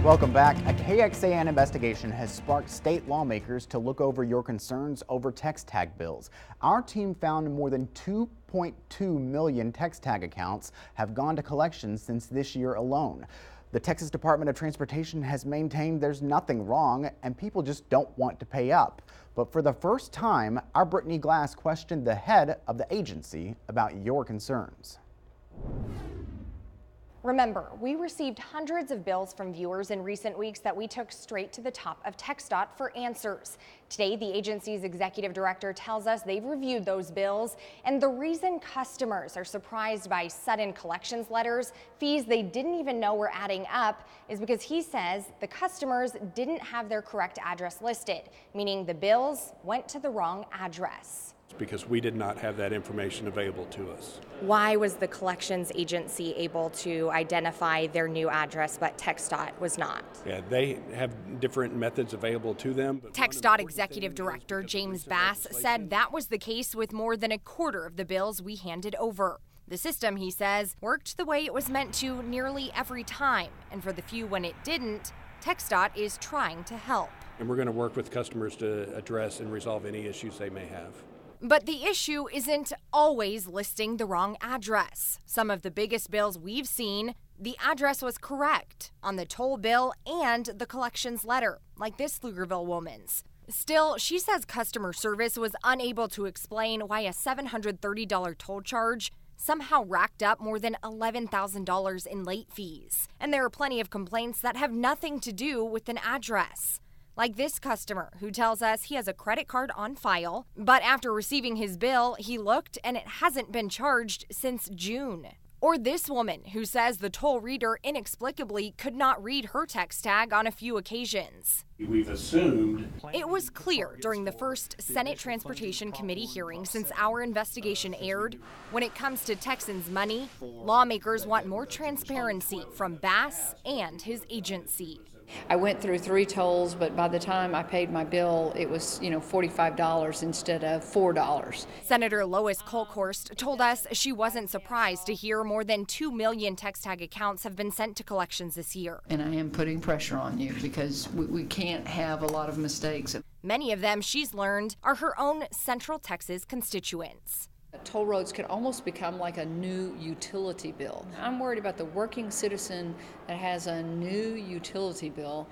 Welcome back. A KXAN investigation has sparked state lawmakers to look over your concerns over text tag bills. Our team found more than 2.2 million text tag accounts have gone to collections since this year alone. The Texas Department of Transportation has maintained there's nothing wrong and people just don't want to pay up. But for the first time, our Brittany Glass questioned the head of the agency about your concerns. Remember, we received hundreds of bills from viewers in recent weeks that we took straight to the top of TxDOT for answers. Today, the agency's executive director tells us they've reviewed those bills, and the reason customers are surprised by sudden collections letters, fees they didn't even know were adding up, is because he says the customers didn't have their correct address listed, meaning the bills went to the wrong address. Because we did not have that information available to us. Why was the collections agency able to identify their new address, but TxDOT was not? Yeah, they have different methods available to them. TxDOT Executive Director James Bass said that was the case with more than a quarter of the bills we handed over. The system, he says, worked the way it was meant to nearly every time, and for the few when it didn't, TxDOT is trying to help. And we're going to work with customers to address and resolve any issues they may have. But the issue isn't always listing the wrong address. Some of the biggest bills we've seen, the address was correct on the toll bill and the collections letter, like this Pflugerville woman's. Still, she says customer service was unable to explain why a $730 toll charge somehow racked up more than $11,000 in late fees. And there are plenty of complaints that have nothing to do with an address. Like this customer who tells us he has a credit card on file, but after receiving his bill, he looked and it hasn't been charged since June. Or this woman who says the toll reader inexplicably could not read her text tag on a few occasions. We've assumed. It was clear during the first Senate Transportation Committee hearing since our investigation aired, when it comes to Texans' money, lawmakers want more transparency from Bass and his agency. I went through 3 tolls, but by the time I paid my bill, it was, $45 instead of $4. Senator Lois Kolkhorst told us she wasn't surprised to hear more than 2 million text tag accounts have been sent to collections this year. And I am putting pressure on you because we can't have a lot of mistakes. Many of them, she's learned, are her own Central Texas constituents. Toll roads could almost become like a new utility bill. I'm worried about the working citizen that has a new utility bill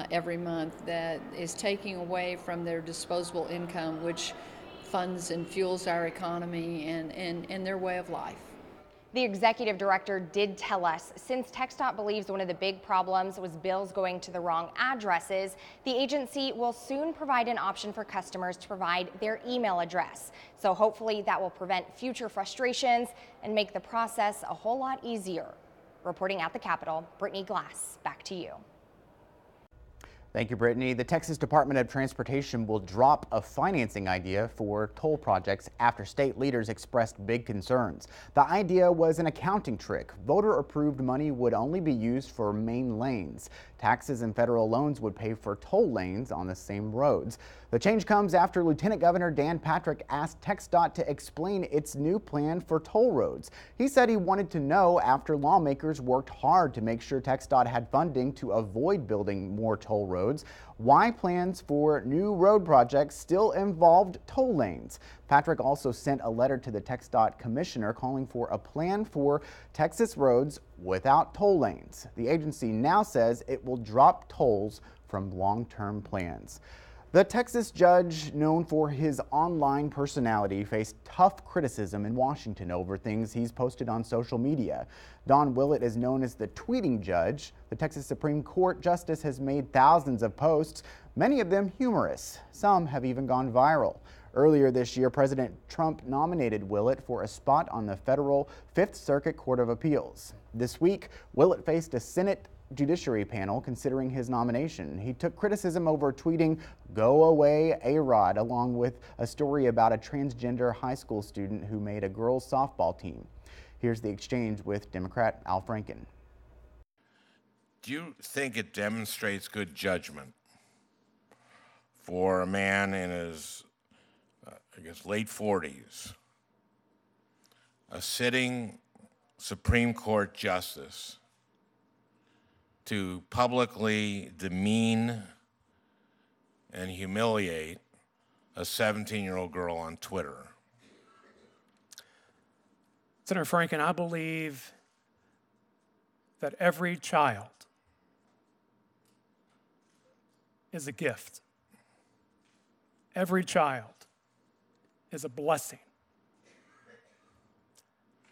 every month that is taking away from their disposable income, which funds and fuels our economy and their way of life. The executive director did tell us since TxDOT believes one of the big problems was bills going to the wrong addresses, the agency will soon provide an option for customers to provide their email address. So hopefully that will prevent future frustrations and make the process a whole lot easier. Reporting at the Capitol, Brittany Glass, back to you. Thank you, Brittany. The Texas Department of Transportation will drop a financing idea for toll projects after state leaders expressed big concerns. The idea was an accounting trick. Voter-approved money would only be used for main lanes. Taxes and federal loans would pay for toll lanes on the same roads. The change comes after Lieutenant Governor Dan Patrick asked TxDOT to explain its new plan for toll roads. He said he wanted to know after lawmakers worked hard to make sure TxDOT had funding to avoid building more toll roads, why plans for new road projects still involved toll lanes. Patrick also sent a letter to the TxDOT commissioner calling for a plan for Texas roads without toll lanes. The agency now says it will drop tolls from long-term plans. The Texas judge, known for his online personality, faced tough criticism in Washington over things he's posted on social media. Don Willett is known as the tweeting judge. The Texas Supreme Court justice has made thousands of posts, many of them humorous. Some have even gone viral. Earlier this year, President Trump nominated Willett for a spot on the federal Fifth Circuit Court of Appeals. This week, Willett faced a Senate Judiciary panel considering his nomination. He took criticism over tweeting "Go away, A-Rod," along with a story about a transgender high school student who made a girls softball team. Here's the exchange with Democrat Al Franken. Do you think it demonstrates good judgment for a man in his, late 40s, a sitting Supreme Court justice, to publicly demean and humiliate a 17-year-old girl on Twitter? Senator Franken, I believe that every child is a gift. Every child is a blessing.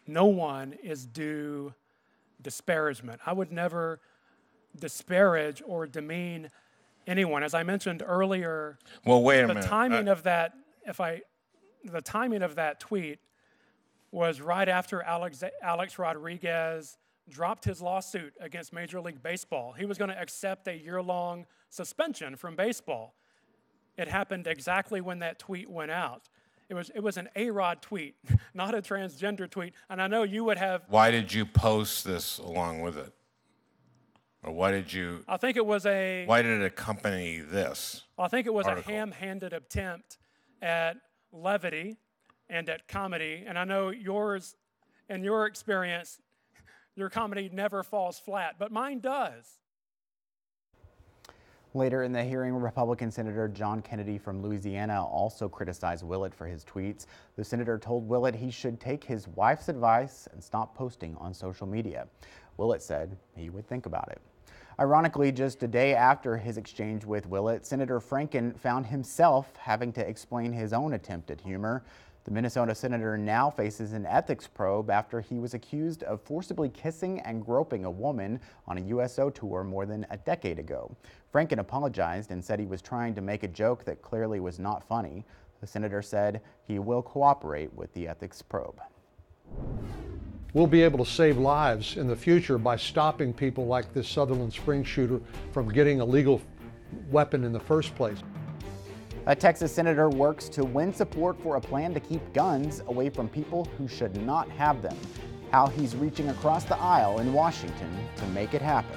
No one is due disparagement. I would never disparage or demean anyone. As I mentioned earlier, Well, wait a the minute. timing of that, the timing of that tweet was right after Alex Rodriguez dropped his lawsuit against Major League Baseball. He was going to accept a year-long suspension from baseball. It happened exactly when that tweet went out. It was an A-Rod tweet, not a transgender tweet. And I know you would have. Why did you post this along with it? Or why did you? I think it was a. Why did it accompany this? I think it was article? a ham-handed attempt at levity and at comedy. And I know yours, in your experience, your comedy never falls flat, but mine does. Later in the hearing, Republican Senator John Kennedy from Louisiana also criticized Willett for his tweets. The senator told Willett he should take his wife's advice and stop posting on social media. Willett said he would think about it. Ironically, just a day after his exchange with Willett, Senator Franken found himself having to explain his own attempt at humor. The Minnesota senator now faces an ethics probe after he was accused of forcibly kissing and groping a woman on a USO tour more than a decade ago. Franken apologized and said he was trying to make a joke that clearly was not funny. The senator said he will cooperate with the ethics probe. We'll be able to save lives in the future by stopping people like this Sutherland Springs shooter from getting a legal weapon in the first place. A Texas senator works to win support for a plan to keep guns away from people who should not have them. How he's reaching across the aisle in Washington to make it happen.